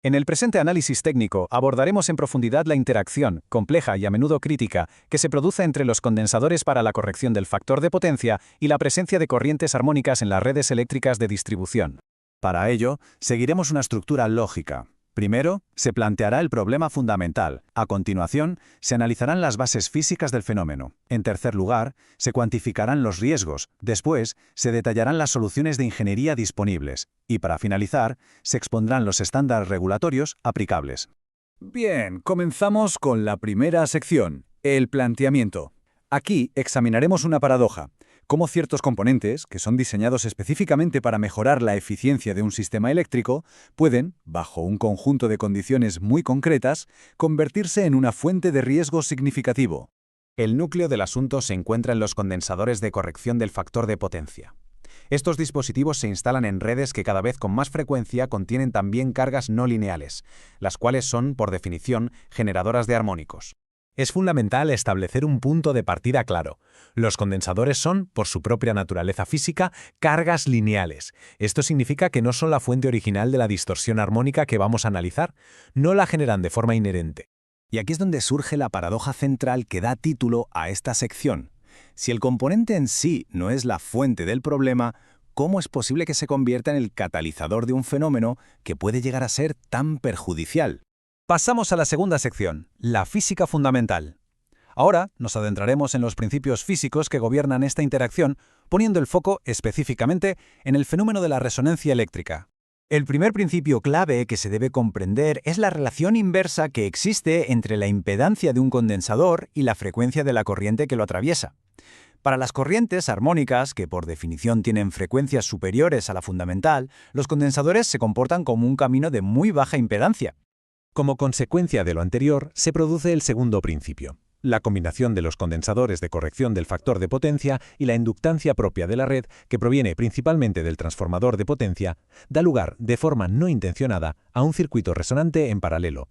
En el presente análisis técnico abordaremos en profundidad la interacción, compleja y a menudo crítica, que se produce entre los condensadores para la corrección del factor de potencia y la presencia de corrientes armónicas en las redes eléctricas de distribución. Para ello, seguiremos una estructura lógica. Primero, se planteará el problema fundamental. A continuación, se analizarán las bases físicas del fenómeno. En tercer lugar, se cuantificarán los riesgos. Después, se detallarán las soluciones de ingeniería disponibles. Y para finalizar, se expondrán los estándares regulatorios aplicables. Bien, comenzamos con la primera sección, el planteamiento. Aquí examinaremos una paradoja. Cómo ciertos componentes, que son diseñados específicamente para mejorar la eficiencia de un sistema eléctrico, pueden, bajo un conjunto de condiciones muy concretas, convertirse en una fuente de riesgo significativo. El núcleo del asunto se encuentra en los condensadores de corrección del factor de potencia. Estos dispositivos se instalan en redes que cada vez con más frecuencia contienen también cargas no lineales, las cuales son, por definición, generadoras de armónicos. Es fundamental establecer un punto de partida claro. Los condensadores son, por su propia naturaleza física, cargas lineales. Esto significa que no son la fuente original de la distorsión armónica que vamos a analizar, no la generan de forma inherente. Y aquí es donde surge la paradoja central que da título a esta sección. Si el componente en sí no es la fuente del problema, ¿cómo es posible que se convierta en el catalizador de un fenómeno que puede llegar a ser tan perjudicial? Pasamos a la segunda sección, la física fundamental. Ahora nos adentraremos en los principios físicos que gobiernan esta interacción, poniendo el foco específicamente en el fenómeno de la resonancia eléctrica. El primer principio clave que se debe comprender es la relación inversa que existe entre la impedancia de un condensador y la frecuencia de la corriente que lo atraviesa. Para las corrientes armónicas, que por definición tienen frecuencias superiores a la fundamental, los condensadores se comportan como un camino de muy baja impedancia. Como consecuencia de lo anterior, se produce el segundo principio. La combinación de los condensadores de corrección del factor de potencia y la inductancia propia de la red, que proviene principalmente del transformador de potencia, da lugar, de forma no intencionada, a un circuito resonante en paralelo.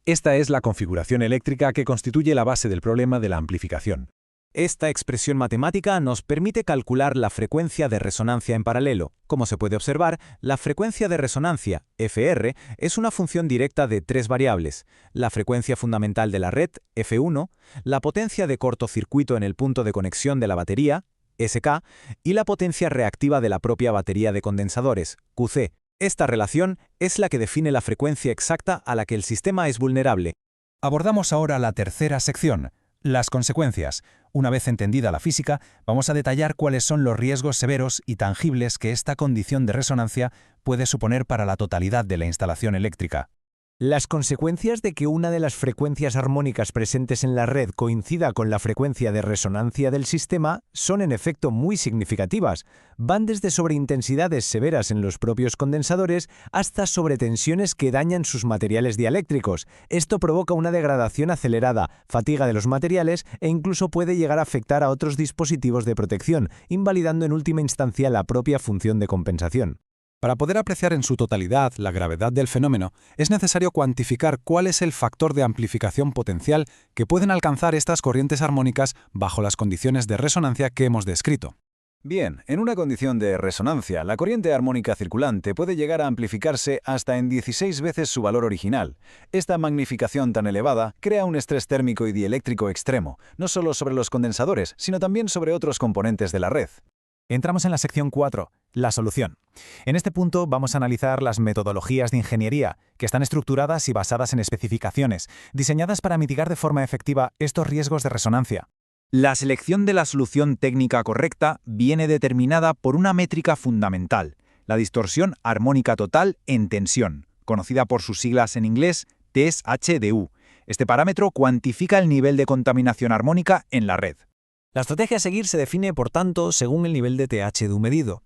Esta es la configuración eléctrica que constituye la base del problema de la amplificación. Esta expresión matemática nos permite calcular la frecuencia de resonancia en paralelo. Como se puede observar, la frecuencia de resonancia, Fr, es una función directa de tres variables: la frecuencia fundamental de la red, F1, la potencia de cortocircuito en el punto de conexión de la batería, Sk, y la potencia reactiva de la propia batería de condensadores, Qc. Esta relación es la que define la frecuencia exacta a la que el sistema es vulnerable. Abordamos ahora la tercera sección, las consecuencias. Una vez entendida la física, vamos a detallar cuáles son los riesgos severos y tangibles que esta condición de resonancia puede suponer para la totalidad de la instalación eléctrica. Las consecuencias de que una de las frecuencias armónicas presentes en la red coincida con la frecuencia de resonancia del sistema son en efecto muy significativas. Van desde sobreintensidades severas en los propios condensadores hasta sobretensiones que dañan sus materiales dieléctricos. Esto provoca una degradación acelerada, fatiga de los materiales e incluso puede llegar a afectar a otros dispositivos de protección, invalidando en última instancia la propia función de compensación. Para poder apreciar en su totalidad la gravedad del fenómeno, es necesario cuantificar cuál es el factor de amplificación potencial que pueden alcanzar estas corrientes armónicas bajo las condiciones de resonancia que hemos descrito. Bien, en una condición de resonancia, la corriente armónica circulante puede llegar a amplificarse hasta en 16 veces su valor original. Esta magnificación tan elevada crea un estrés térmico y dieléctrico extremo, no solo sobre los condensadores, sino también sobre otros componentes de la red. Entramos en la sección 4, la solución. En este punto vamos a analizar las metodologías de ingeniería, que están estructuradas y basadas en especificaciones, diseñadas para mitigar de forma efectiva estos riesgos de resonancia. La selección de la solución técnica correcta viene determinada por una métrica fundamental, la distorsión armónica total en tensión, conocida por sus siglas en inglés TSHDU. Este parámetro cuantifica el nivel de contaminación armónica en la red. La estrategia a seguir se define, por tanto, según el nivel de THDU medido.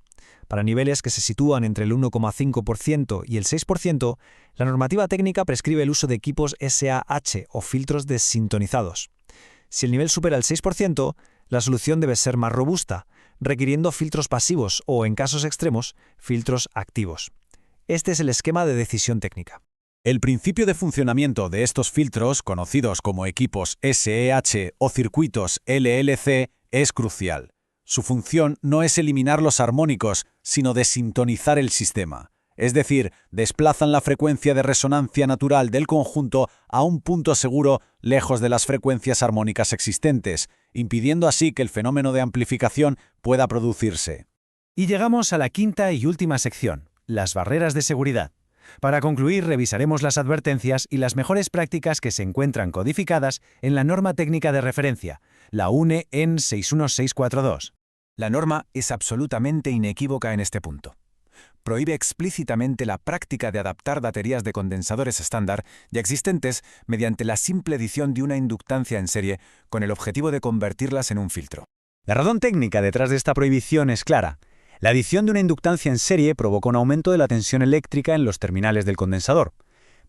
Para niveles que se sitúan entre el 1,5% y el 6%, la normativa técnica prescribe el uso de equipos SAH o filtros desintonizados. Si el nivel supera el 6%, la solución debe ser más robusta, requiriendo filtros pasivos o, en casos extremos, filtros activos. Este es el esquema de decisión técnica. El principio de funcionamiento de estos filtros, conocidos como equipos SEH o circuitos LLC, es crucial. Su función no es eliminar los armónicos, sino desintonizar el sistema. Es decir, desplazan la frecuencia de resonancia natural del conjunto a un punto seguro lejos de las frecuencias armónicas existentes, impidiendo así que el fenómeno de amplificación pueda producirse. Y llegamos a la quinta y última sección, las barreras de seguridad. Para concluir, revisaremos las advertencias y las mejores prácticas que se encuentran codificadas en la norma técnica de referencia, la UNE EN 61642. La norma es absolutamente inequívoca en este punto. Prohíbe explícitamente la práctica de adaptar baterías de condensadores estándar ya existentes mediante la simple edición de una inductancia en serie con el objetivo de convertirlas en un filtro. La razón técnica detrás de esta prohibición es clara. La adición de una inductancia en serie provoca un aumento de la tensión eléctrica en los terminales del condensador.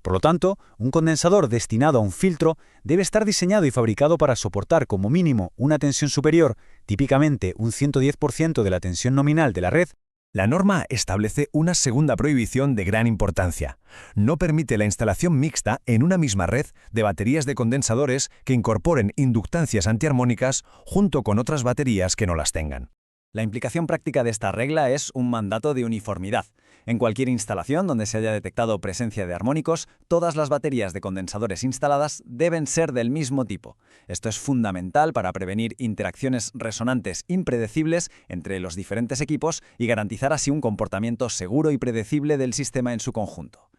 Por lo tanto, un condensador destinado a un filtro debe estar diseñado y fabricado para soportar como mínimo una tensión superior, típicamente un 110% de la tensión nominal de la red. La norma establece una segunda prohibición de gran importancia. No permite la instalación mixta en una misma red de baterías de condensadores que incorporen inductancias antiarmónicas junto con otras baterías que no las tengan. La implicación práctica de esta regla es un mandato de uniformidad. En cualquier instalación donde se haya detectado presencia de armónicos, todas las baterías de condensadores instaladas deben ser del mismo tipo. Esto es fundamental para prevenir interacciones resonantes impredecibles entre los diferentes equipos y garantizar así un comportamiento seguro y predecible del sistema en su conjunto.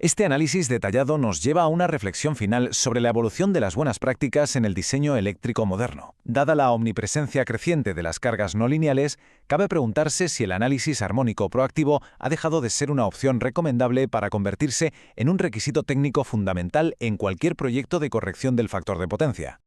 Este análisis detallado nos lleva a una reflexión final sobre la evolución de las buenas prácticas en el diseño eléctrico moderno. Dada la omnipresencia creciente de las cargas no lineales, cabe preguntarse si el análisis armónico proactivo ha dejado de ser una opción recomendable para convertirse en un requisito técnico fundamental en cualquier proyecto de corrección del factor de potencia.